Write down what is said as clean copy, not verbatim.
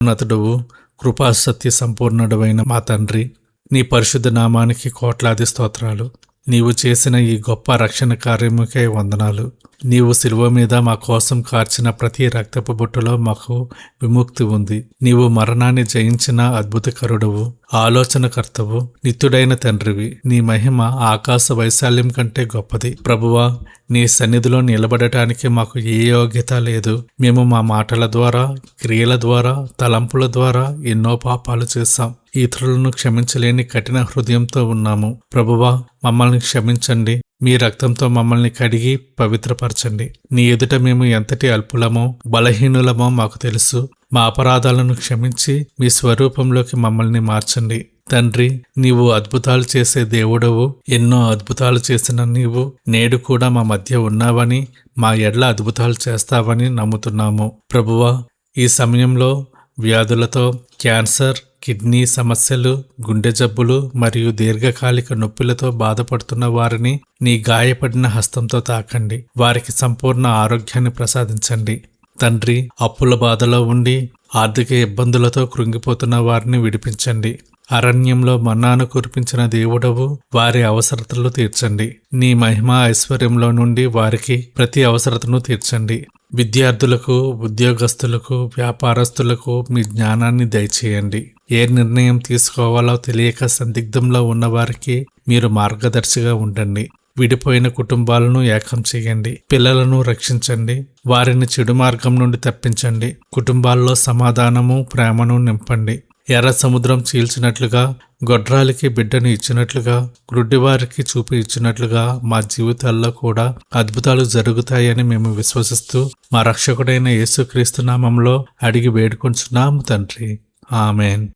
ఉన్నతుడవు, కృపా సత్య సంపూర్ణుడవైన మా తండ్రి, నీ పరిశుద్ధ నామానికి కోట్లాది స్తోత్రాలు. నీవు చేసిన ఈ గొప్ప రక్షణ కార్యముకై వందనాలు. నీవు శిలువ మీద మా కోసం కార్చిన ప్రతి రక్తపు బొట్టులో మాకు విముక్తి ఉంది. నీవు మరణాన్ని జయించిన అద్భుతకరుడవు, ఆలోచనకర్తవు, నిత్యుడైన తండ్రివి. నీ మహిమ ఆకాశ వైశాల్యం కంటే గొప్పది. ప్రభువా, నీ సన్నిధిలో నిలబడటానికి మాకు ఏ యోగ్యత లేదు. మేము మా మాటల ద్వారా, క్రియల ద్వారా, తలంపుల ద్వారా ఎన్నో పాపాలు చేశాం. ఇతరులను క్షమించలేని కఠిన హృదయంతో ఉన్నాము. ప్రభువా, మమ్మల్ని క్షమించండి. మీ రక్తంతో మమ్మల్ని కడిగి పవిత్రపరచండి. నీ ఎదుట మేము ఎంతటి అల్పులమో, బలహీనులమో మాకు తెలుసు. మా అపరాధాలను క్షమించి మీ స్వరూపంలోకి మమ్మల్ని మార్చండి. తండ్రి, నీవు అద్భుతాలు చేసే దేవుడవు. ఎన్నో అద్భుతాలు చేసిన నీవు నేడు కూడా మా మధ్య ఉన్నావని, మా ఎడ్ల అద్భుతాలు చేస్తావని నమ్ముతున్నాము. ప్రభువా, ఈ సమయంలో వ్యాధులతో, క్యాన్సర్, కిడ్నీ సమస్యలు, గుండె జబ్బులు మరియు దీర్ఘకాలిక నొప్పులతో బాధపడుతున్న వారిని నీ గాయపడిన హస్తంతో తాకండి. వారికి సంపూర్ణ ఆరోగ్యాన్ని ప్రసాదించండి. తండ్రి, అప్పుల బాధలో ఉండి ఆర్థిక ఇబ్బందులతో కృంగిపోతున్న వారిని విడిపించండి. అరణ్యంలో మన్నాను కురిపించిన దేవుడవు, వారి అవసరతలు తీర్చండి. నీ మహిమ ఐశ్వర్యంలో నుండి వారికి ప్రతి అవసరతను తీర్చండి. విద్యార్థులకు, ఉద్యోగస్తులకు, వ్యాపారస్తులకు మీ జ్ఞానాన్ని దయచేయండి. ఏ నిర్ణయం తీసుకోవాలో తెలియక సందిగ్ధంలో ఉన్నవారికి మీరు మార్గదర్శిగా ఉండండి. విడిపోయిన కుటుంబాలను ఏకం చేయండి. పిల్లలను రక్షించండి. వారిని చెడు మార్గం నుండి తప్పించండి. కుటుంబాల్లో సమాధానము, ప్రేమను నింపండి. ఎర్ర సముద్రం చీల్చినట్లుగా, గొడ్రాలికి బిడ్డను ఇచ్చినట్లుగా, గ్రుడ్డివారికి చూపు ఇచ్చినట్లుగా మా జీవితాల్లో కూడా అద్భుతాలు జరుగుతాయని మేము విశ్వసిస్తూ మా రక్షకుడైన యేసుక్రీస్తు నామంలో అడిగి వేడుకొంచున్నాము తండ్రి. ఆమెన్.